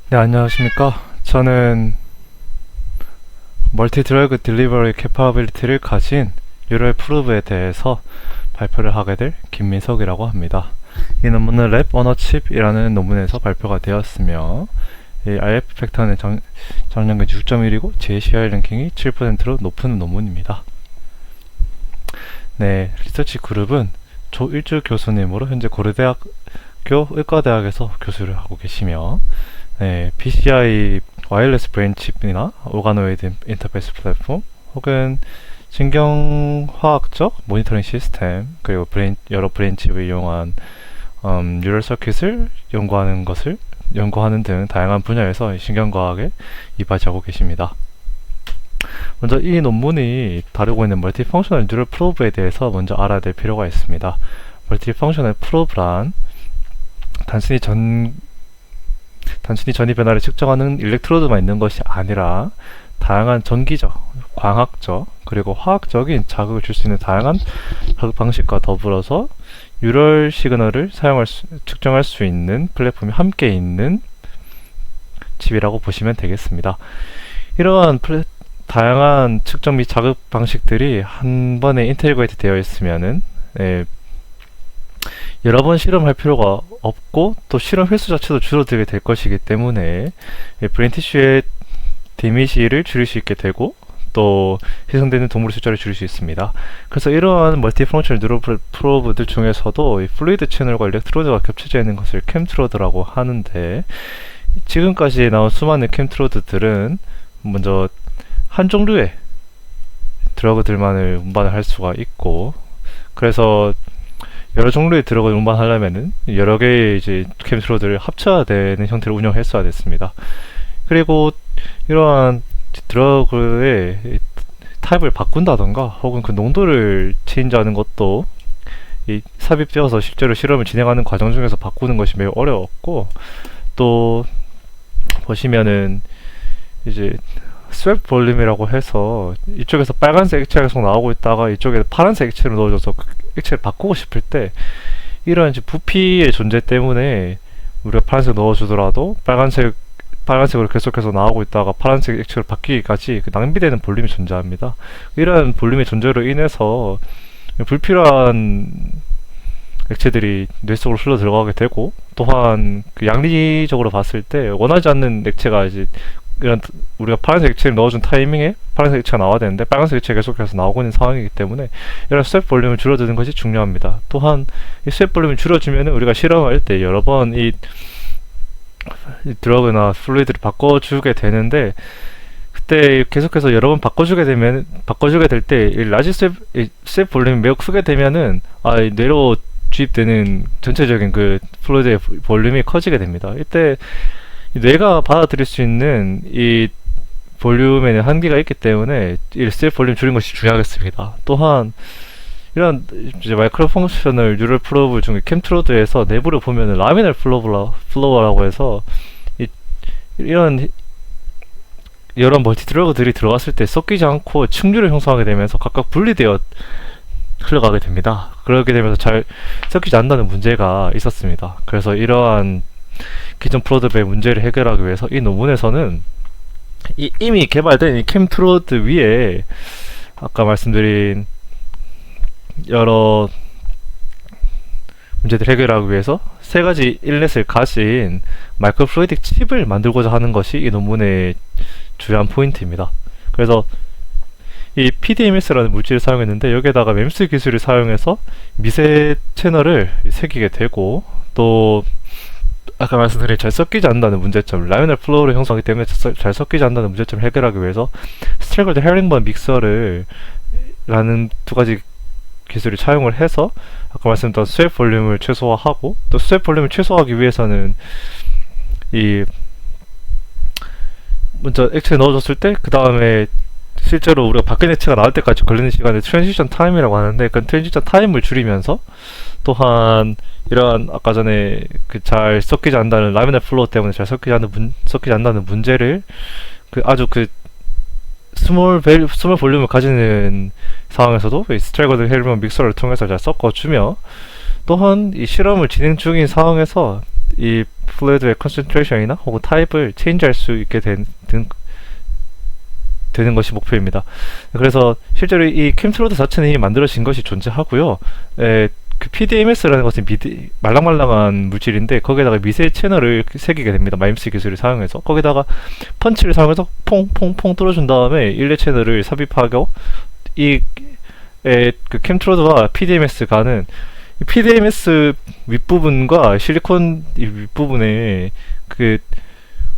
네, 안녕하십니까. 저는 멀티 드러그 딜리버리 캐파빌리티를 가진 뉴럴 프로브에 대해서 발표를 하게 될 김민석이라고 합니다. 이 논문은 랩 언어칩이라는 논문에서 발표가 되었으며 이 IF 팩터는 작년간 6.1이고 JCI 랭킹이 7%로 높은 논문입니다. 네, 리서치 그룹은 조일주 교수님으로 현재 고려대학교 의과대학에서 교수를 하고 계시며 네, PCI 와이어리스 브레인 칩이나 오가노이드 인터페이스 플랫폼 혹은 신경화학적 모니터링 시스템 그리고 여러 브레인 칩을 이용한 뉴럴 서킷을 연구하는 등 다양한 분야에서 신경과학에 이바지하고 계십니다. 먼저 이 논문이 다루고 있는 멀티펑셔널 뉴럴 프로브에 대해서 먼저 알아야 될 필요가 있습니다. 멀티펑셔널 프로브란 단순히 전이 변화를 측정하는 일렉트로드만 있는 것이 아니라 다양한 전기적, 광학적, 그리고 화학적인 자극을 줄 수 있는 다양한 자극 방식과 더불어서 뉴럴 시그널을 측정할 수 있는 플랫폼이 함께 있는 칩이라고 보시면 되겠습니다. 이러한 다양한 측정 및 자극 방식들이 한 번에 인테그레이트 되어 있으면은 여러 번 실험할 필요가 없고 또 실험 횟수 자체도 줄어들게 될 것이기 때문에 브레인 티슈의 데미지를 줄일 수 있게 되고 또 희생되는 동물의 숫자를 줄일 수 있습니다. 그래서 이러한 멀티펑셔널 뉴럴 프로브들 중에서도 이 플루이드 채널과 일렉트로드가 겹쳐져 있는 것을 캠트로드라고 하는데 지금까지 나온 수많은 캠트로드들은 먼저 한 종류의 드러그들만을 운반을 할 수가 있고 그래서 여러 종류의 드러그를 운반하려면은 여러 개의 이제 캠트로드를 합쳐야 되는 형태로 운영했어야 됐습니다. 그리고 이러한 드러그의 타입을 바꾼다던가 혹은 그 농도를 체인지하는 것도 삽입되어서 실제로 실험을 진행하는 과정 중에서 바꾸는 것이 매우 어려웠고 또 보시면은 이제 스왑 볼륨이라고 해서 이쪽에서 빨간색 액체가 계속 나오고 있다가 이쪽에 파란색 액체를 넣어줘서 그 액체를 바꾸고 싶을 때 이런 이제 부피의 존재 때문에 우리가 파란색 넣어주더라도 빨간색으로 계속해서 나오고 있다가 파란색 액체로 바뀌기까지 그 낭비되는 볼륨이 존재합니다. 이런 볼륨의 존재로 인해서 불필요한 액체들이 뇌 속으로 흘러 들어가게 되고 또한 그 양리적으로 봤을 때 원하지 않는 액체가 이제 이런 우리가 파란색 액체를 넣어준 타이밍에 파란색 액체가 나와야 되는데 빨간색 액체가 계속해서 나오고 있는 상황이기 때문에 이런 스왑 볼륨을 줄여드는 것이 중요합니다. 또한 이 스왑 볼륨을 줄여주면 우리가 실험할 때 여러 번 이 드러그나 플루이드를 바꿔주게 되는데 그때 계속해서 여러 번 바꿔주게 될 때 이 라지 스왑 볼륨이 매우 크게 되면은 뇌로 주입되는 전체적인 그 플루이드의 볼륨이 커지게 됩니다. 이때 뇌가 받아들일 수 있는 이 볼륨에는 한계가 있기 때문에 이 스왑 볼륨 줄인 것이 중요하겠습니다. 또한 이런 이제 마이크로 펑셔널 뉴럴 프로브 중에 캠트로드에서 내부를 보면은 라미널 플로어라고 해서 이런 여러 멀티 드러그들이 들어갔을 때 섞이지 않고 층류를 형성하게 되면서 각각 분리되어 흘러가게 됩니다. 그렇게 되면서 잘 섞이지 않는다는 문제가 있었습니다. 그래서 이러한 기존 프로드의 문제를 해결하기 위해서 이 논문에서는 이미 개발된 이 캠트로드 위에 아까 말씀드린 여러 문제들 해결하기 위해서 세 가지 인렛을 가진 마이크로플루이딕 칩을 만들고자 하는 것이 이 논문의 주요한 포인트입니다. 그래서 이 PDMS라는 물질을 사용했는데 여기에다가 MEMS 기술을 사용해서 미세 채널을 새기게 되고 또 아까 말씀드린 잘 섞이지 않는다는 문제점, 라미널 플로어를 형성하기 때문에 잘 섞이지 않는다는 문제점을 해결하기 위해서 스트래글드 헤링번 믹서를 라는 두 가지 기술을 사용을 해서 아까 말씀드린 스왑 볼륨을 최소화하고 또 스왑 볼륨을 최소화하기 위해서는 이 먼저 액체에 넣어줬을 때 그 다음에 실제로 우리가 바뀐 액체가 나올 때까지 걸리는 시간을 트랜지션 타임이라고 하는데 그 트랜지션 타임을 줄이면서 또한 이러한 아까 전에 그 잘 섞이지 않는다는 라미널 플로어 때문에 잘 섞이지 않는다는 문제를 그 아주 그 스몰 볼륨을 가지는 상황에서도 이 스트래거드 헤르먼 믹서를 통해서 잘 섞어주며 또한 이 실험을 진행 중인 상황에서 이 플루이드의 컨센트레이션이나 혹은 타입을 체인지할 수 있게 되는 것이 목표입니다. 그래서 실제로 이 캠트로드 자체는 이미 만들어진 것이 존재하고요. 그 PDMS라는 것은 말랑말랑한 물질인데 거기에다가 미세 채널을 새기게 됩니다. 마임스 기술을 사용해서 거기다가 펀치를 사용해서 퐁퐁퐁 뚫어준 다음에 일레 채널을 삽입하고 그 캠트로드와 PDMS 가는 PDMS 윗부분과 실리콘 윗부분에 그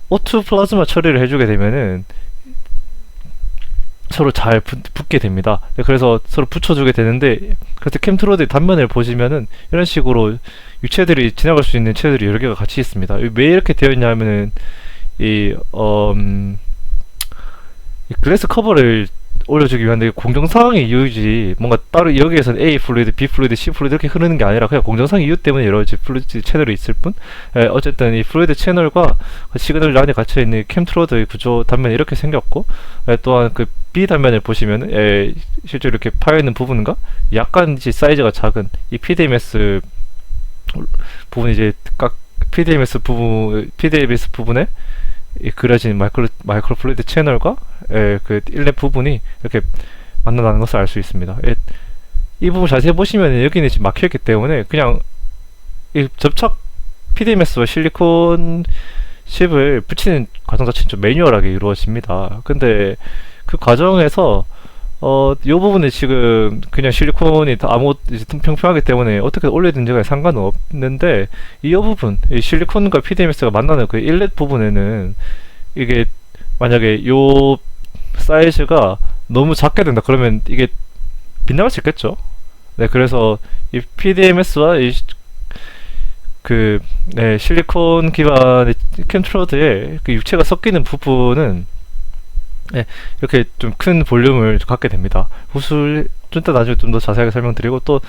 O2 플라즈마 처리를 해주게 되면은 서로 잘 붙게 됩니다. 그래서 서로 붙여주게 되는데, 그래서 캠트로드 단면을 보시면은 이런 식으로 유체들이 지나갈 수 있는 체들이 여러 개가 같이 있습니다. 왜 이렇게 되어 있냐면은 이 글래스 커버를 올려주기 위한 공정상의 이유지, 뭔가 따로 여기에서는 A 플루이드, B 플루이드, C 플루이드 이렇게 흐르는 게 아니라 그냥 공정상 이유 때문에 여러 가지 플루이드 채널이 있을 뿐, 어쨌든 이 플루이드 채널과 시그널 라인에 갇혀있는 캠트로드의 구조 단면이 이렇게 생겼고, 또한 그 B 단면을 보시면 실제로 이렇게 파여있는 부분과 약간 이제 사이즈가 작은 이 PDMS 부분이 이제 각 PDMS 부분에 그려진 마이크로 플루이드 채널과 그 인렛 부분이 이렇게 만나는 것을 알 수 있습니다. 이 부분 자세히 보시면 여기는 지금 막혀있기 때문에 그냥 이 접착 PDMS와 실리콘 칩을 붙이는 과정 자체는 좀 매뉴얼하게 이루어집니다. 근데 그 과정에서 이 부분에 지금 그냥 실리콘이 이제 평평하기 때문에 어떻게 올려든지가 상관은 없는데, 이 부분, 이 실리콘과 PDMS가 만나는 그 인렛 부분에는 이게 만약에 요 사이즈가 너무 작게 된다 그러면 이게 빗나갈 수 있겠죠. 네, 그래서 이 PDMS와 실리콘 기반의 캠트로드의 그 육체가 섞이는 부분은 이렇게 좀 큰 볼륨을 갖게 됩니다. 좀 이따 나중에 좀 더 자세하게 설명드리고 또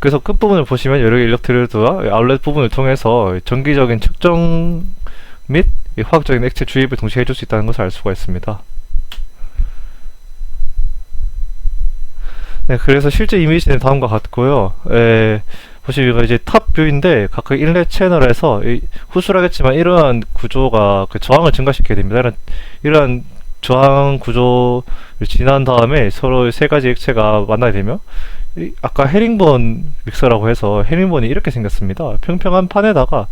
그래서 끝부분을 보시면 여러 개 일렉트로드와 아울렛 부분을 통해서 정기적인 측정 및 화학적인 액체 주입을 동시에 해줄 수 있다는 것을 알 수가 있습니다. 네, 그래서 실제 이미지는 다음과 같고요. 보시면 이제 탑 뷰인데 각각 인렛 채널에서 후술하겠지만 이러한 구조가 그 저항을 증가시키게 됩니다. 이러한 저항 구조를 지난 다음에 서로 세 가지 액체가 만나게 되면 아까 헤링본 믹서라고 해서 헤링본이 이렇게 생겼습니다. 평평한 판에다가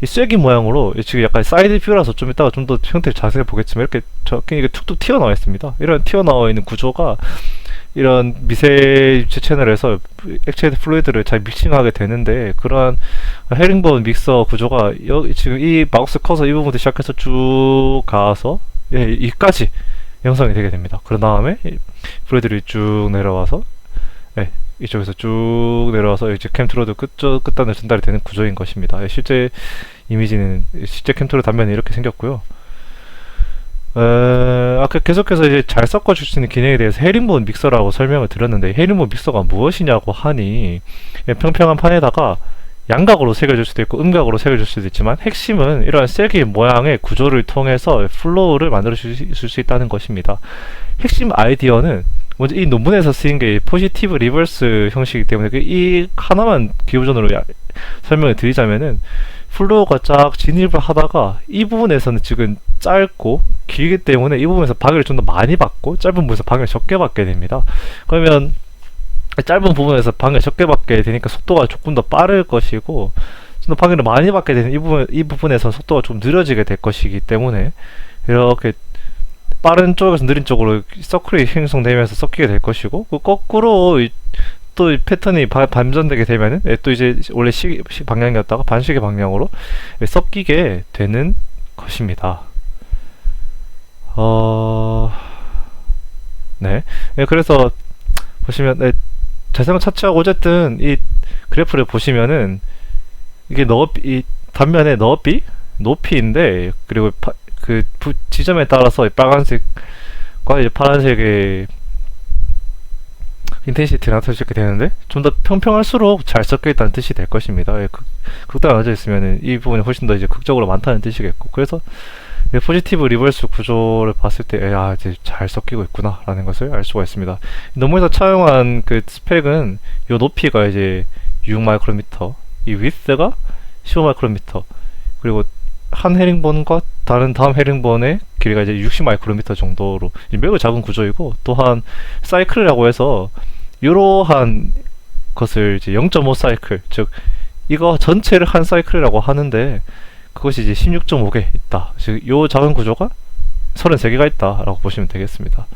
이 쐐기 모양으로 지금 약간 사이드 뷰라서 좀 이따가 좀 더 형태를 자세히 보겠지만 이렇게 툭툭 튀어나와 있습니다. 이런 튀어나와 있는 구조가 이런 미세 유체 채널에서 액체 플루이드를 잘 믹싱하게 되는데, 그러한 헤링본 믹서 구조가 지금 이 마우스 커서 이 부분부터 시작해서 쭉 가서 이까지 형성이 되게 됩니다. 그런 다음에 플루이드를 쭉 내려와서 이쪽에서 쭉 내려와서 이제 캠트로드 끝단을 전달이 되는 구조인 것입니다. 실제 이미지는 실제 캠트로드 단면이 이렇게 생겼고요. 아까 계속해서 이제 잘 섞어줄 수 있는 기능에 대해서 헤링본 믹서라고 설명을 드렸는데, 헤링본 믹서가 무엇이냐고 하니 평평한 판에다가 양각으로 새겨줄 수도 있고 음각으로 새겨줄 수도 있지만, 핵심은 이러한 쐐기 모양의 구조를 통해서 플로우를 만들어 줄 수 있다는 것입니다. 핵심 아이디어는 먼저 이 논문에서 쓰인 게 포지티브 리버스 형식이기 때문에 이 하나만 기호전으로 설명을 드리자면은, 플로우가 쫙 진입을 하다가 이 부분에서는 지금 짧고 길기 때문에 이 부분에서 방해를 좀 더 많이 받고 짧은 부분에서 방해를 적게 받게 됩니다. 그러면 짧은 부분에서 방해를 적게 받게 되니까 속도가 조금 더 빠를 것이고, 좀 더 방해를 많이 받게 되는 이 부분에서 속도가 좀 느려지게 될 것이기 때문에 이렇게 빠른 쪽에서 느린 쪽으로 서클이 형성되면서 섞이게 될 것이고, 그 거꾸로 또 이 패턴이 반전되게 되면은 또 이제 원래 방향이었다가 반시계 방향으로 섞이게 되는 것입니다. 네. 그래서 보시면 자세한 차치하고 어쨌든 이 그래프를 보시면은 이게 이 단면의 높이인데, 그리고 지점에 따라서 빨간색과 이제 파란색의 인텐시티를 나타낼 수 있게 되는데, 좀 더 평평할수록 잘 섞여 있다는 뜻이 될 것입니다. 극단에 나눠져 있으면은 이 부분이 훨씬 더 이제 극적으로 많다는 뜻이겠고, 그래서 포지티브 리버스 구조를 봤을 때 이제 잘 섞이고 있구나 라는 것을 알 수가 있습니다. 논문에서 차용한 그 스펙은 이 높이가 이제 6 마이크로미터, 이 위스가 15 마이크로미터, 그리고 한 헤링본과 다른 다음 헤링본의 길이가 이제 60 마이크로미터 정도로 매우 작은 구조이고, 또한 사이클이라고 해서 이러한 것을 이제 0.5 사이클, 즉 이거 전체를 한 사이클이라고 하는데, 그것이 이제 16.5개 있다. 즉 이 작은 구조가 33개가 있다라고 보시면 되겠습니다.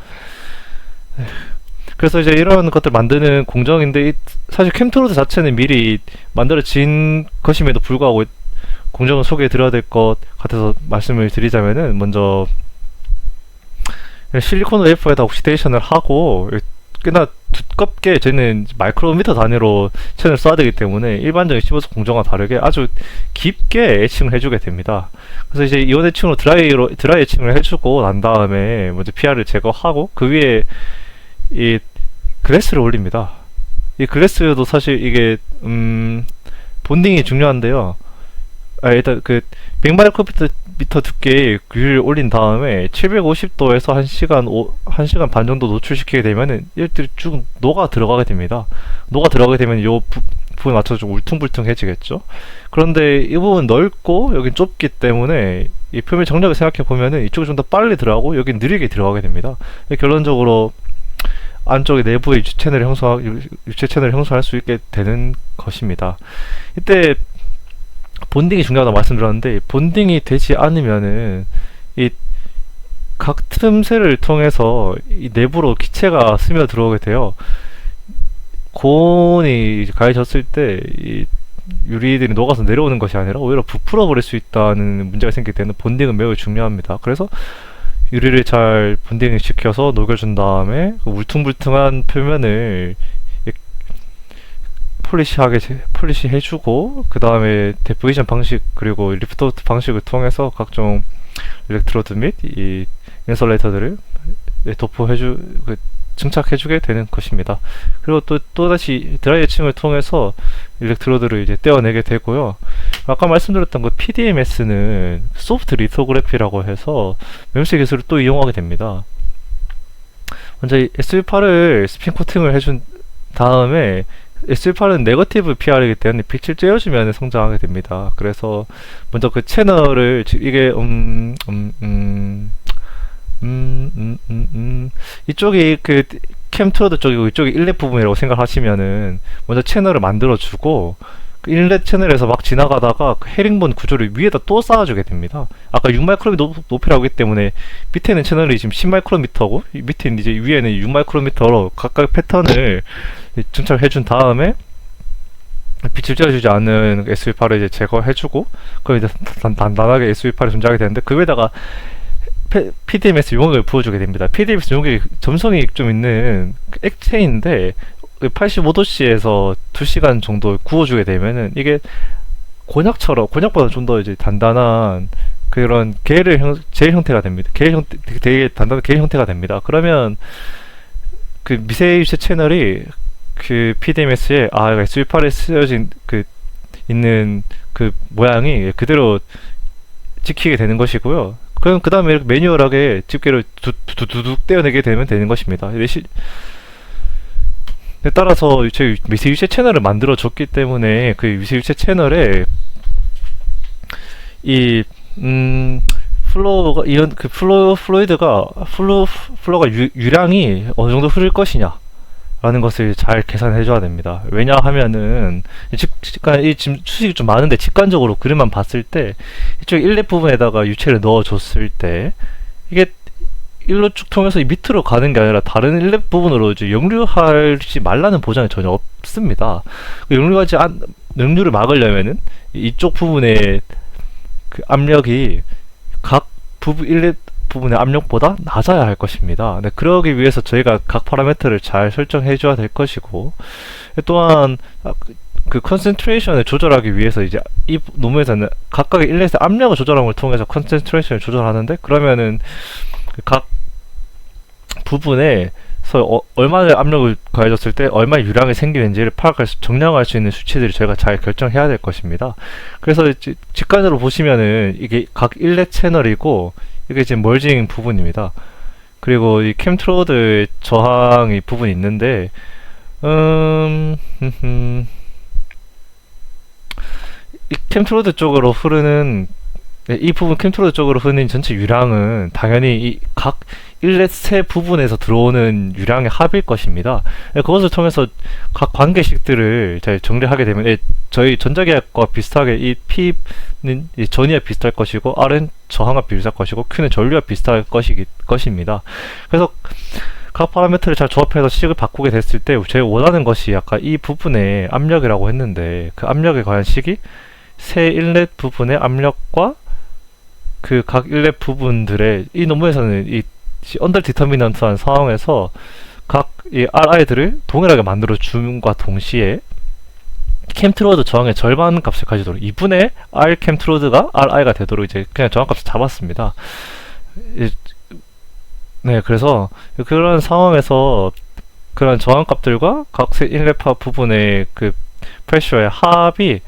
그래서 이제 이런 것들 만드는 공정인데, 사실 캠트로드 자체는 미리 만들어진 것임에도 불구하고 공정을 소개해 드려야 될 것 같아서 말씀을 드리자면은, 먼저 실리콘 웨이퍼에다 옥시데이션을 하고 꽤나 두껍게, 저희는 마이크로미터 단위로 층을 써야 되기 때문에 일반적인 시보스 공정과 다르게 아주 깊게 애칭을 해주게 됩니다. 그래서 이제 이온 애칭으로 드라이 애칭을 해주고 난 다음에 먼저 PR을 제거하고 그 위에 이 글래스를 올립니다. 이 글래스도 사실 이게 본딩이 중요한데요. 일단 그 100마이크로미터 두께의 유리를 올린 다음에 750도에서 1시간 반 정도 노출시키게 되면은 이것들이 쭉 녹아 들어가게 됩니다. 녹아 들어가게 되면 요 부분에 맞춰서 좀 울퉁불퉁해지겠죠. 그런데 이 부분 넓고 여긴 좁기 때문에 이 표면 정력을 생각해 보면은 이쪽이 좀 더 빨리 들어가고 여긴 느리게 들어가게 됩니다. 결론적으로 안쪽에 내부의 유체 채널을 형성할 수 있게 되는 것입니다. 이때 본딩이 중요하다고 말씀드렸는데, 본딩이 되지 않으면은 이 각 틈새를 통해서 이 내부로 기체가 스며 들어오게 돼요. 고온이 가해졌을 때 이 유리들이 녹아서 내려오는 것이 아니라 오히려 부풀어 버릴 수 있다는 문제가 생기기 때문에 본딩은 매우 중요합니다. 그래서 유리를 잘 본딩을 시켜서 녹여준 다음에 그 울퉁불퉁한 표면을 폴리시 해주고, 그 다음에 데포지션 방식 그리고 리프트 방식을 통해서 각종 일렉트로드 및 이 인솔레이터들을 증착해주게 되는 것입니다. 그리고 또다시 드라이 애칭을 통해서 일렉트로드를 이제 떼어내게 되고요. 아까 말씀드렸던 그 PDMS는 소프트 리토그래피라고 해서 멤스 기술을 또 이용하게 됩니다. 먼저 SV8을 스핀 코팅을 해준 다음에, SV8은 네거티브 PR이기 때문에 빛을 쬐어주면 성장하게 됩니다. 그래서 먼저 그 채널을 이게 이쪽이 그 캠트로드 쪽이고 이쪽이 인렛 부분이라고 생각하시면은, 먼저 채널을 만들어주고 그 인렛 채널에서 막 지나가다가 그 헤링본 구조를 위에다 또 쌓아주게 됩니다. 아까 6마이크로미터 높이라고 했기 때문에 밑에는 채널이 지금 10마이크로미터고 밑에 이제 위에는 6마이크로미터로 각각 패턴을 증착해준 다음에 빛을 쬐어주지 않는 SV8을 이제 제거해주고, 그럼 이제 단단하게 SV8이 존재하게 되는데, 그 위에다가 PDMS 용액을 부어주게 됩니다. PDMS 용액이 점성이 좀 있는 액체인데 85도씨에서 2시간 정도 구워주게 되면은 이게 곤약보다 좀 더 이제 단단한 그런 젤 형태가 됩니다. 되게 단단한 겔 형태가 됩니다. 그러면 그 미세 유체 채널이 그 PDMS에 SV8에 쓰여진 있는 그 모양이 그대로 찍히게 되는 것이고요. 그럼 그 다음에 이렇게 매뉴얼하게 집게를 두둑 떼어내게 되면 되는 것입니다. 따라서 저희 미세유체 채널을 만들어 줬기 때문에 그 미세유체 채널에 이 플로우가 유량이 어느 정도 흐를 것이냐 라는 것을 잘 계산해 줘야 됩니다. 왜냐하면은 이 지금 수식이 좀 많은데 직관적으로 그림만 봤을 때 이쪽 인렛 부분에다가 유체를 넣어 줬을 때 이게 일로 쭉 통해서 이 밑으로 가는 게 아니라 다른 인렛 부분으로 이제 역류하지 말라는 보장이 전혀 없습니다. 역류를 막으려면은 이쪽 부분의 그 압력이 각 인렛 부분의 압력보다 낮아야 할 것입니다. 네, 그러기 위해서 저희가 각 파라미터를 잘 설정해 줘야 될 것이고, 또한 그 컨센트레이션을 조절하기 위해서 이제 이 논문에서는 각각의 인렛의 압력을 조절함을 통해서 컨센트레이션을 조절하는데, 그러면은 각 부분에서 얼마나 압력을 가해졌을 때 얼마나 유량이 생기는지를 정량할 수 있는 수치들이 저희가 잘 결정해야 될 것입니다. 그래서 직관적으로 보시면은 이게 각 인렛 채널이고 이게 지금 멀징 부분입니다. 그리고 이 캠트로드 저항이 부분이 있는데, 이 캠트로드 쪽으로 흐르는 이 부분 캠트로드 쪽으로 흐르는 전체 유량은 당연히 이 각 일렛의 부분에서 들어오는 유량의 합일 것입니다. 그것을 통해서 각 관계식들을 잘 정리하게 되면 저희 전자계약과 비슷하게 이 P는 전위와 비슷할 것이고 R은 저항과 비슷할 것이고 Q는 전류와 비슷할 것입니다. 그래서 각 파라미터를 잘 조합해서 식을 바꾸게 됐을 때 제가 원하는 것이 아까 이 부분의 압력이라고 했는데 그 압력에 관한 식이 세 일렛 부분의 압력과 그 각 일렛 부분들의 이 논문에서는 이 언더 디터미넌트한 상황에서 각 이 RI들을 동일하게 만들어 줌과 동시에 캠트로드 저항의 절반 값을 가지도록 2분의 R 캠트로드가 RI가 되도록 이제 그냥 저항값을 잡았습니다. 네, 그래서 그런 상황에서 그런 저항값들과 각 인레파 부분의 그 프레셔의 합이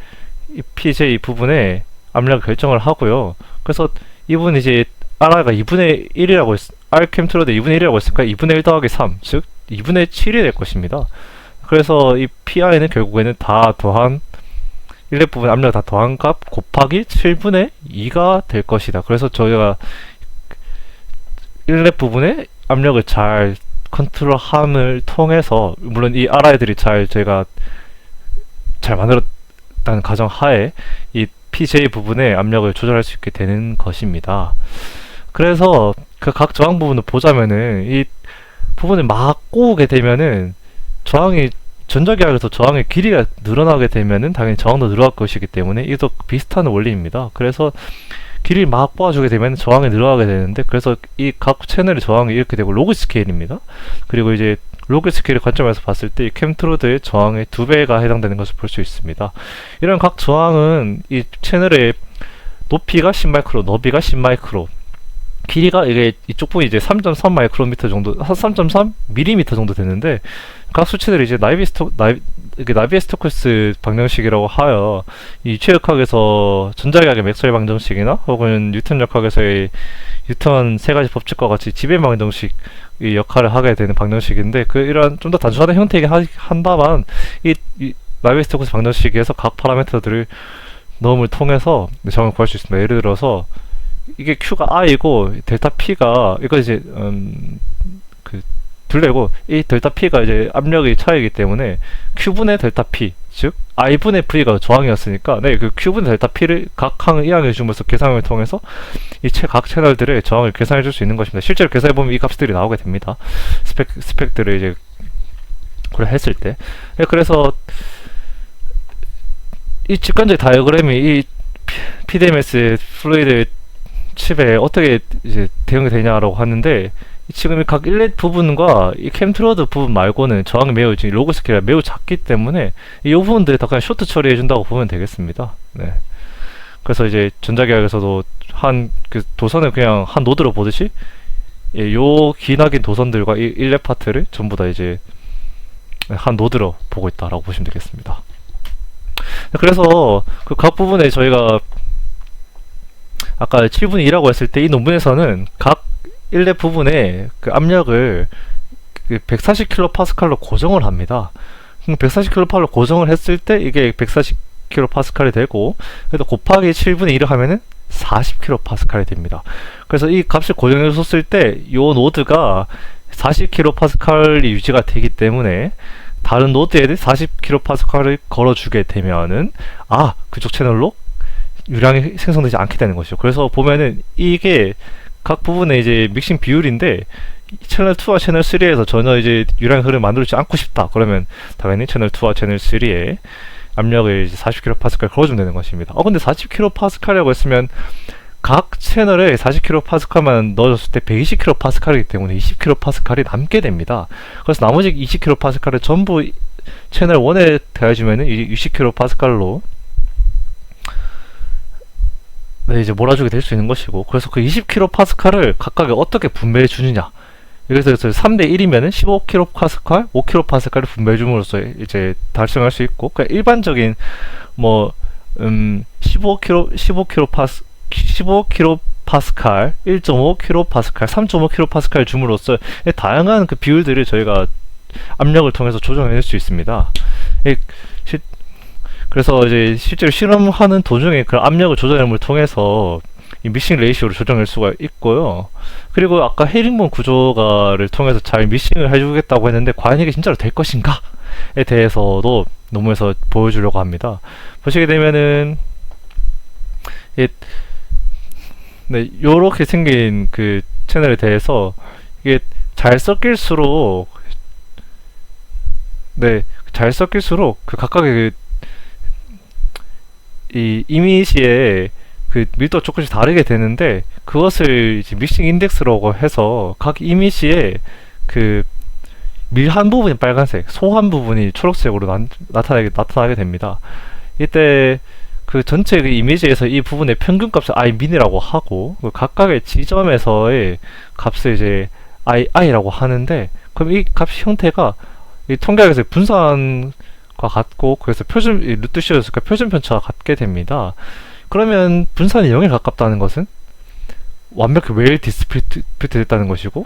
이 PJ 부분에 압력을 결정을 하고요. 그래서 이분 이제 R가 2분의 1이라고 R 캠트로드 2분의 1이라고 했으니까 2분의 1 더하기 3, 즉 2분의 7이 될 것입니다. 그래서 이 PI는 결국에는 다 더한 1렙 부분 압력 다 더한 값 곱하기 7분의 2가 될 것이다. 그래서 저희가 1렙 부분의 압력을 잘 컨트롤함을 통해서 물론 이 RI들이 저희가 잘 만들었다는 가정 하에 이 PJ 부분의 압력을 조절할 수 있게 되는 것입니다. 그래서 그 각 저항 부분을 보자면은 이 부분을 막 꼬우게 되면은 저항이 전자계약에서 저항의 길이가 늘어나게 되면은 당연히 저항도 늘어날 것이기 때문에 이것도 비슷한 원리입니다. 그래서 길이를 막 뽑아주게 되면 저항이 늘어나게 되는데 그래서 이 각 채널의 저항이 이렇게 되고 로그 스케일입니다. 그리고 이제 로그 스케일 관점에서 봤을 때 이 캠트로드의 저항의 2배가 해당되는 것을 볼 수 있습니다. 이런 각 저항은 이 채널의 높이가 10마이크로, 너비가 10마이크로, 길이가 이게 이쪽 부분이 이제 3.3 마이크로미터 정도, 3.3 밀리미터 정도 되는데 각 수치들이 이제 나비에스토크스 방정식이라고 하여 이 유체역학에서 전자계약의 맥스웰 방정식이나 혹은 뉴턴 역학에서의 뉴턴 세 가지 법칙과 같이 지배 방정식 이 역할을 하게 되는 방정식인데 그 이런 좀 더 단순한 형태이긴 한다만 이 나비에스토크스 방정식에서 각 파라미터들을 넣음을 통해서 정을 구할 수 있습니다. 예를 들어서 이게 Q가 I고 델타 P가 이거 이제 그 둘레고 이 델타 P가 이제 압력의 차이이기 때문에 Q분의 델타 P 즉 I분의 V가 저항이었으니까 네, 그 Q분의 델타 P를 각 항을 이항해 주면서 계산을 통해서 이 각 채널들의 저항을 계산해 줄 수 있는 것입니다. 실제로 계산해 보면 이 값들이 나오게 됩니다. 스펙들을 이제 고려했을 때 네, 그래서 이 직관적 다이어그램이 이 PDMS 플루이드 칩에 어떻게 이제 대응이 되냐라고 하는데 지금 이 각 일렛 부분과 이 캠트로드 부분 말고는 저항이 매우 로그 스케일이 매우 작기 때문에 이 부분들이 다 그냥 쇼트 처리해 준다고 보면 되겠습니다. 네. 그래서 이제 전자계약에서도 한 그 도선을 그냥 한 노드로 보듯이 요 기나긴 도선들과 이 일렛 파트를 전부 다 이제 한 노드로 보고 있다라고 보시면 되겠습니다. 그래서 그 각 부분에 저희가 아까 7분의 2라고 했을 때 이 논문에서는 각 일렛 부분에 그 압력을 140kPa로 고정을 합니다. 140kPa로 고정을 했을 때 이게 140kPa이 되고 그래서 곱하기 7분의 2를 하면은 40kPa이 됩니다. 그래서 이 값을 고정해 줬을 때 이 노드가 40kPa이 유지가 되기 때문에 다른 노드에 40kPa를 걸어주게 되면은 그쪽 채널로 유량이 생성되지 않게 되는 것이죠. 그래서 보면은 이게 각 부분의 이제 믹싱 비율인데 채널 2와 채널 3에서 전혀 이제 유량 흐름을 만들지 않고 싶다. 그러면 당연히 채널 2와 채널 3에 압력을 이제 40kPa 걸어주면 되는 것입니다. 근데 40kPa라고 했으면 각 채널에 40kPa만 넣어줬을 때 120kPa이기 때문에 20kPa이 남게 됩니다. 그래서 나머지 20kPa를 전부 채널 1에 대해주면은 60kPa로 네, 이제 몰아주게 될 수 있는 것이고 그래서 그 20kPa를 각각에 어떻게 분배해 주느냐 그래서 3대 1이면은 15kPa, 5kPa를 분배해 줌으로써 이제 달성할 수 있고 그러니까 일반적인 뭐 15kPa, 1.5kPa, 3.5kPa 줌으로써 다양한 그 비율들을 저희가 압력을 통해서 조정해낼 수 있습니다. 그래서 이제 실제로 실험하는 도중에 그런 압력을 조절함을 통해서 이 믹싱 레이시오를 조정할 수가 있고요. 그리고 아까 헤링본 구조가를 통해서 잘 믹싱을 해주겠다고 했는데 과연 이게 진짜로 될 것인가에 대해서도 논문에서 보여주려고 합니다. 보시게 되면은 네, 요렇게 생긴 그 채널에 대해서 이게 잘 섞일수록 그 각각의 이 이미지의 그 밀도가 조금씩 다르게 되는데 그것을 이제 믹싱 인덱스라고 해서 각 이미지의 그 밀한 부분이 빨간색, 소한 부분이 초록색으로 나타나게 됩니다. 이때 그 전체 그 이미지에서 이 부분의 평균값을 i민이라고 하고 그 각각의 지점에서의 값을 이제 i라고 하는데 그럼 이 값 형태가 이 통계학에서 분산과 같고 그래서 표준 루트 씌워졌으니까 표준 편차가 같게 됩니다. 그러면 분산이 0에 가깝다는 것은 완벽히 웰 디스트리뷰트 됐다는 것이고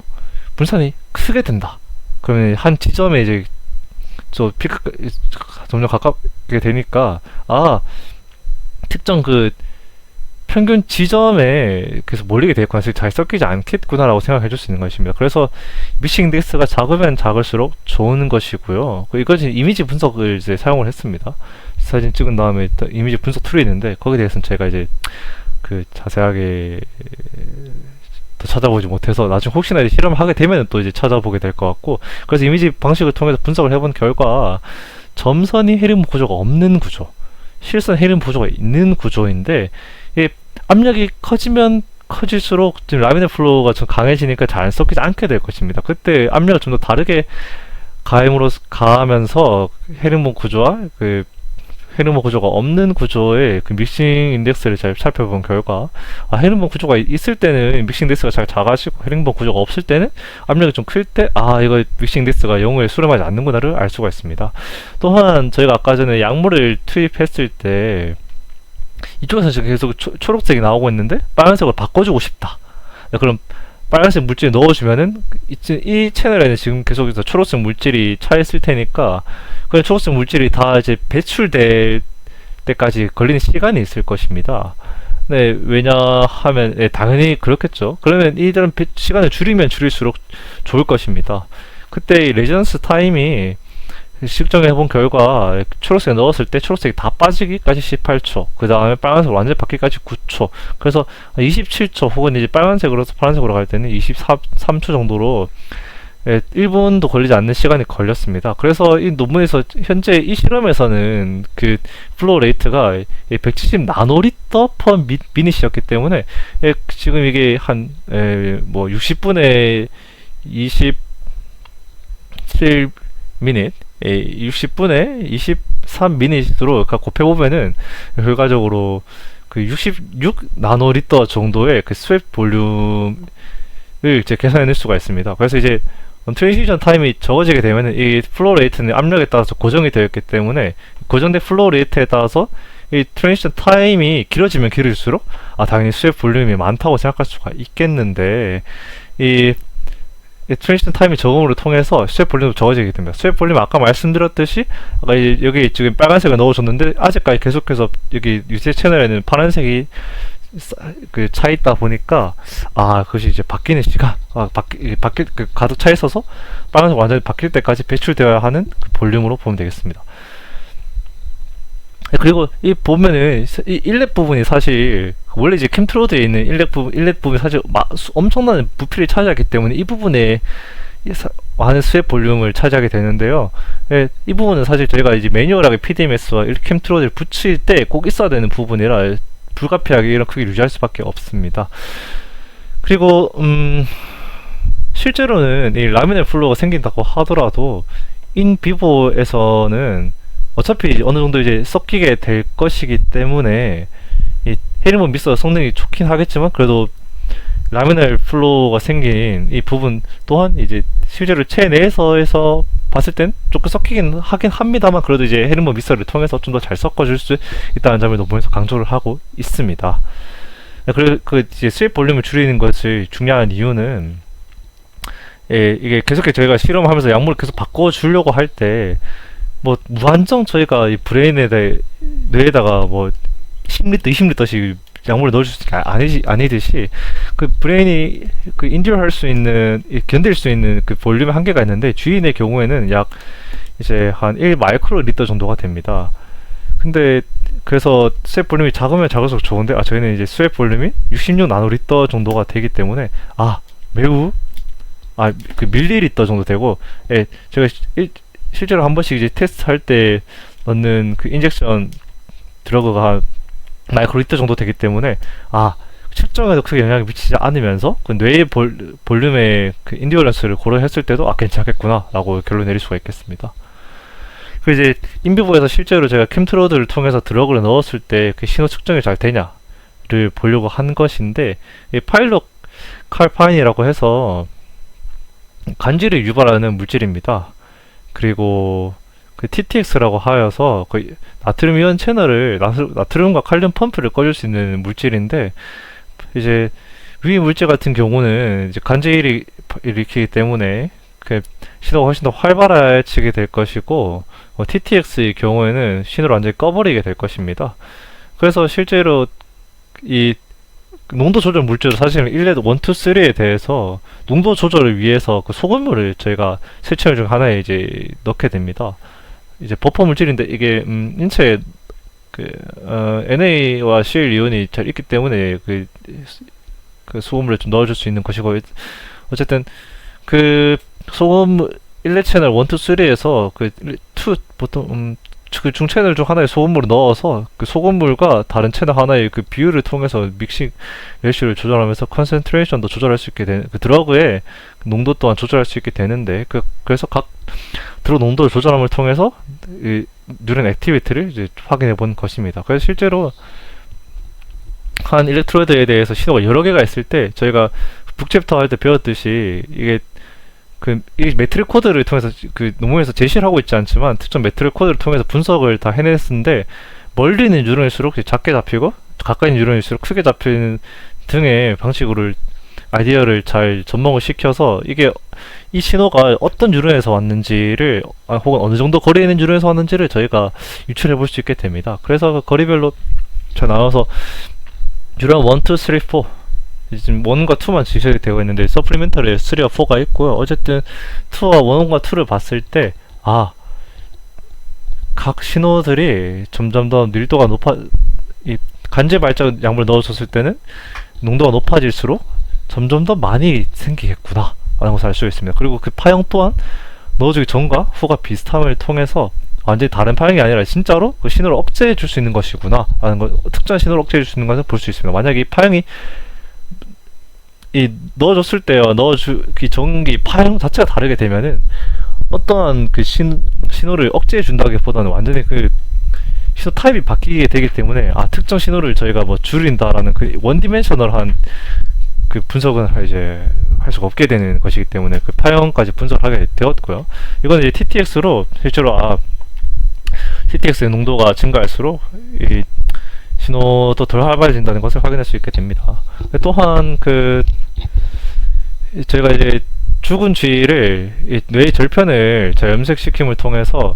분산이 크게 된다. 그러면 한 지점에 이제 저 피크 점점 가깝게 되니까 특정 그 평균 지점에 계속 몰리게 되겠구나, 잘 섞이지 않겠구나라고 생각해 줄 수 있는 것입니다. 그래서 믹싱 인덱스가 작으면 작을수록 좋은 것이고요. 이것이 이미지 분석을 이제 사용을 했습니다. 사진 찍은 다음에 이미지 분석 툴이 있는데 거기에 대해서는 제가 이제 그 자세하게 더 찾아보지 못해서 나중에 혹시나 이제 실험을 하게 되면 또 이제 찾아보게 될 것 같고, 그래서 이미지 방식을 통해서 분석을 해본 결과 점선이 헤링본 구조가 없는 구조, 실선 헤링본 구조가 있는 구조인데 이 압력이 커지면 커질수록 지금 라미네 플로우가 좀 강해지니까 잘 섞이지 않게 될 것입니다. 그때 압력을 좀 더 다르게 가하면서 헤링본 구조와 그 헤링본 구조가 없는 구조의 그 믹싱 인덱스를 잘 살펴본 결과 헤링본 구조가 있을 때는 믹싱 인덱스가 잘 작아지고 헤링본 구조가 없을 때는 압력이 좀 클 때 이거 믹싱 인덱스가 0을 수렴하지 않는구나를 알 수가 있습니다. 또한 저희가 아까 전에 약물을 투입했을 때 이쪽에서 지금 계속 초록색이 나오고 있는데 빨간색으로 바꿔주고 싶다. 그럼 빨간색 물질 넣어주면은 이 채널에는 지금 계속해서 초록색 물질이 차 있을 테니까 그 초록색 물질이 다 이제 배출될 때까지 걸리는 시간이 있을 것입니다. 네, 왜냐하면 당연히 그렇겠죠. 그러면 이들은 시간을 줄이면 줄일수록 좋을 것입니다. 그때 이 레지던스 타임이 측정해본 결과 초록색 넣었을 때 초록색이 다 빠지기까지 18초, 그 다음에 빨간색 완전히 바뀌기까지 9초, 그래서 27초 혹은 이제 빨간색으로서 파란색으로 갈 때는 23초 정도로 1분도 걸리지 않는 시간이 걸렸습니다. 그래서 이 논문에서 현재 이 실험에서는 그 플로우 레이트가 170 나노리터 퍼 미닛이었기 때문에 지금 이게 한 60분에 27 미닛 60분에 23미닛으로 곱해보면은 결과적으로 그 66 나노리터 정도의 그 스왑 볼륨을 이제 계산해낼 수가 있습니다. 그래서 이제 트랜지션 타임이 적어지게 되면은 이 플로우 레이트는 압력에 따라서 고정이 되어 있기 때문에 고정된 플로우 레이트에 따라서 이 트랜지션 타임이 길어지면 길어질수록 당연히 스왑 볼륨이 많다고 생각할 수가 있겠는데 이 트랜지션 타임이 적음으로 통해서 스왑 볼륨도 적어지게 됩니다. 스왑 볼륨 아까 말씀드렸듯이 아까 여기 지금 빨간색을 넣어줬는데 아직까지 계속해서 여기 유세 채널에는 파란색이 그 차 있다 보니까 그것이 이제 바뀌는 시간 바뀔 그 가득 차 있어서 빨간색 완전히 바뀔 때까지 배출되어야 하는 그 볼륨으로 보면 되겠습니다. 그리고 이 보면은 이 인렛 부분이 사실 원래 이제 캠트로드에 있는 인렛 부분이 사실 엄청난 부피를 차지하기 때문에 이 부분에 많은 스왑 볼륨을 차지하게 되는데요. 이 부분은 사실 저희가 이제 매뉴얼하게 PDMS와 캠트로드를 붙일 때 꼭 있어야 되는 부분이라 불가피하게 이런 크기를 유지할 수밖에 없습니다. 그리고 실제로는 이 라미네 플로우가 생긴다고 하더라도 인비보에서는 어차피 어느 정도 이제 섞이게 될 것이기 때문에 이 헤링본 믹서 성능이 좋긴 하겠지만 그래도 라미넬 플로우가 생긴 이 부분 또한 이제 실제로 체내에서 봤을 땐 조금 섞이긴 하긴 합니다만 그래도 이제 헤링본 믹서를 통해서 좀 더 잘 섞어줄 수 있다는 점을 논문에서 강조를 하고 있습니다. 그리고 그 이제 스왑 볼륨을 줄이는 것이 중요한 이유는 이게 계속해서 저희가 실험하면서 약물을 계속 바꿔주려고 할 때 뭐 무한정 저희가 이 브레인에 대해 뇌에다가 뭐 10리터, 20리터씩 약물을 넣어줄 수 아니듯이 그 브레인이 그 인듀할 수 있는 견딜 수 있는 그 볼륨의 한계가 있는데 주인의 경우에는 약 이제 한 1 마이크로 리터 정도가 됩니다. 근데 그래서 스왑 볼륨이 작으면 작을수록 좋은데 저희는 이제 스왑 볼륨이 66 나노리터 정도가 되기 때문에 매우 그 밀리리터 정도 되고 제가 실제로 한 번씩 이제 테스트 할 때 넣는 그 인젝션 드러그가 한 마이크로리터 정도 되기 때문에 측정에도 크게 영향을 미치지 않으면서 그 뇌의 볼륨의 그 인듀어런스를 고려했을 때도 괜찮겠구나 라고 결론 내릴 수가 있겠습니다. 그 이제 인비보에서 실제로 제가 캠트로드를 통해서 드러그를 넣었을 때 그 신호 측정이 잘 되냐를 보려고 한 것인데 이 파일럿 칼파인이라고 해서 간질을 유발하는 물질입니다. 그리고 그 TTX라고 하여서 그 나트륨 이온 채널을 나트륨과 칼륨 펌프를 꺼줄 수 있는 물질인데 이제 위 물질 같은 경우는 이제 간질이 일으키기 때문에 그 신호가 훨씬 더 활발해지게 될 것이고 TTX의 경우에는 신호를 완전히 꺼버리게 될 것입니다. 그래서 실제로 이 농도 조절 물질은 사실은 1레드 1, 2, 3에 대해서 농도 조절을 위해서 그 소금물을 저희가 세척 중 하나에 이제 넣게 됩니다. 이제 버퍼 물질인데 이게 인체에 그 NA와 CL 이온이 잘 있기 때문에 그 소금물을 좀 넣어줄 수 있는 것이고 어쨌든 그 소금 1레 채널 1, 2, 3에서 그 2 보통 그 중 채널 중 하나에 소금물을 넣어서 그 소금물과 다른 채널 하나의 그 비율을 통해서 믹싱 레시오를 조절하면서 컨센트레이션도 조절할 수 있게 되는 그 드러그의 농도 또한 조절할 수 있게 되는데 그래서 각 드러그 농도를 조절함을 통해서 이 뉴런 액티비티를 이제 확인해 본 것입니다. 그래서 실제로 한 일렉트로드에 대해서 신호가 여러 개가 있을 때 저희가 북챕터 할 때 배웠듯이 이 매트릭 코드를 통해서 그 논문에서 제시를 하고 있지 않지만 특정 매트릭 코드를 통해서 분석을 다 해냈는데 멀리 있는 뉴런일수록 작게 잡히고 가까이 있는 뉴런일수록 크게 잡히는 등의 방식으로 아이디어를 잘 접목을 시켜서 이 신호가 어떤 뉴런에서 왔는지를 혹은 어느 정도 거리에 있는 뉴런에서 왔는지를 저희가 유출해 볼 수 있게 됩니다. 그래서 그 거리별로 잘 나눠서 뉴런 1, 2, 3, 4 지금 1과 2만 지시가 되어 있는데 서플리멘터리에 3와 4가 있고요. 어쨌든 2와 1과 2를 봤을 때 각 신호들이 점점 더 밀도가 이 간제 발작 약물을 넣어줬을 때는 농도가 높아질수록 점점 더 많이 생기겠구나 라는 것을 알 수 있습니다. 그리고 그 파형 또한 넣어주기 전과 후가 비슷함을 통해서 완전히 다른 파형이 아니라 진짜로 그 신호를 억제해 줄 수 있는 것이구나 라는 것, 특정 신호를 억제해 줄 수 있는 것을 볼 수 있습니다. 만약에 이 파형이 넣어줬을 때와 넣어주기 전기 파형 자체가 다르게 되면은 어떠한 그 신호를 억제해 준다기보다는 완전히 그 신호 타입이 바뀌게 되기 때문에 특정 신호를 저희가 뭐 줄인다라는 그 원디멘셔널한 그 분석은 이제 할 수가 없게 되는 것이기 때문에 그 파형까지 분석을 하게 되었고요. 이건 이제 TTX로 실제로 TTX의 농도가 증가할수록 이 신호도 덜 활발해진다는 것을 확인할 수 있게 됩니다. 또한 저희가 이제 죽은 쥐를 뇌의 절편을 잘 염색시킴을 통해서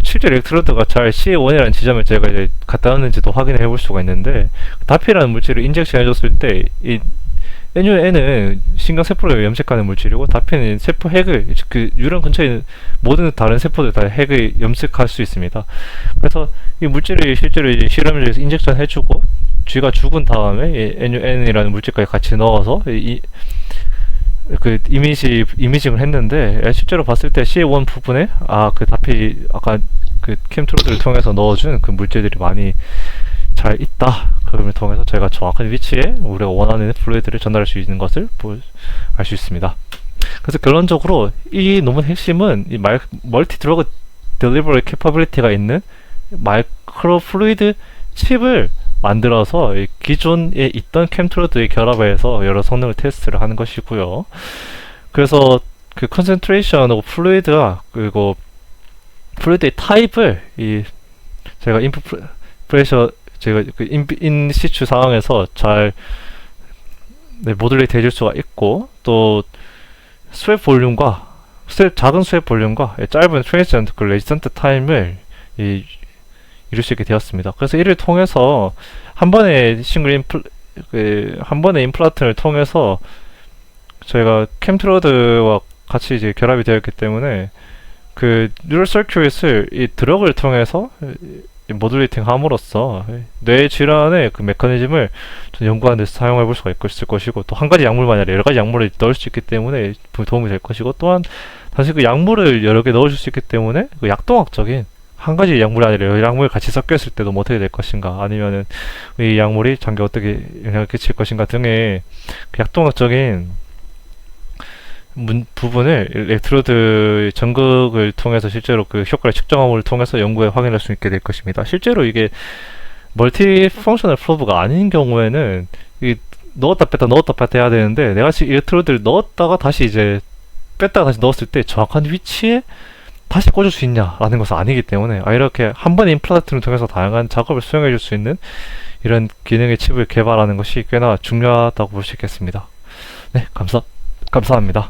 실제 일렉트로드가 잘 CA1이라는 지점에 제가 이제 갖다 놨는지도 확인해 볼 수가 있는데 다피라는 물질을 인젝션 해줬을 때 이 NUN은 신경세포를 염색하는 물질이고 다피는 세포 핵을 그 뉴런 근처에 있는 모든 다른 세포들 다 핵을 염색할 수 있습니다. 그래서 이 물질을 실제로 이제 실험실에서 인젝션 해주고 쥐가 죽은 다음에 이 NUN이라는 물질까지 같이 넣어서 그 이미징을 했는데 실제로 봤을 때 CA1 부분에 그 다피 아까 그 캠트로드를 통해서 넣어준 그 물질들이 많이 잘 있다. 그걸 통해서 저희가 정확한 위치에 우리가 원하는 플루이드를 전달할 수 있는 것을 알 수 있습니다. 그래서 결론적으로 이 논문 핵심은 이 멀티 드러그 딜리버리 캐퍼빌리티가 있는 마이크로 플루이드 칩을 만들어서 기존에 있던 캠트로드의 결합해서 여러 성능을 테스트를 하는 것이고요. 그래서 그 컨센트레이션하고 플루이드와 그리고 플루이드의 타입을 제가 인풋 프레셔 제가 그 인시추 상황에서 잘 모듈레이트 해줄 수가 있고 또 스왑 볼륨과 작은 수의 볼륨과 짧은 트랜지션트 그 레지던트 타임을 이룰 수 있게 되었습니다. 그래서 이를 통해서 한 번의 한 번의 임플란트를 통해서 저희가 캠트로드와 같이 이제 결합이 되었기 때문에 그 뉴럴 서큐릿을 이 드럭을 통해서 모듈레이팅 함으로써 뇌 질환의 그 메커니즘을 연구하는 데서 사용해 볼 수가 있을 것이고, 또 한 가지 약물만 아니라 여러 가지 약물을 넣을 수 있기 때문에 도움이 될 것이고, 또한 사실 그 약물을 여러 개 넣어줄 수 있기 때문에 그 약동학적인 한 가지 약물이 아니라 여러 약물이 같이 섞여 있을 때도 뭐 어떻게 될 것인가, 아니면은 이 약물이 장기에 어떻게 영향을 끼칠 것인가 등의 그 약동학적인 부분을 일렉트로드 전극을 통해서 실제로 그 효과를 측정함을 통해서 연구에 확인할 수 있게 될 것입니다. 실제로 이게 멀티 펑셔널 프로브가 아닌 경우에는 이 넣었다 뺐다 해야 되는데, 내가 지금 일렉트로드를 넣었다가 다시 이제 뺐다가 다시 넣었을 때 정확한 위치에 다시 꽂을 수 있냐라는 것은 아니기 때문에, 이렇게 한 번의 임플란트를 통해서 다양한 작업을 수행해 줄 수 있는 이런 기능의 칩을 개발하는 것이 꽤나 중요하다고 볼 수 있겠습니다. 네, 감사합니다.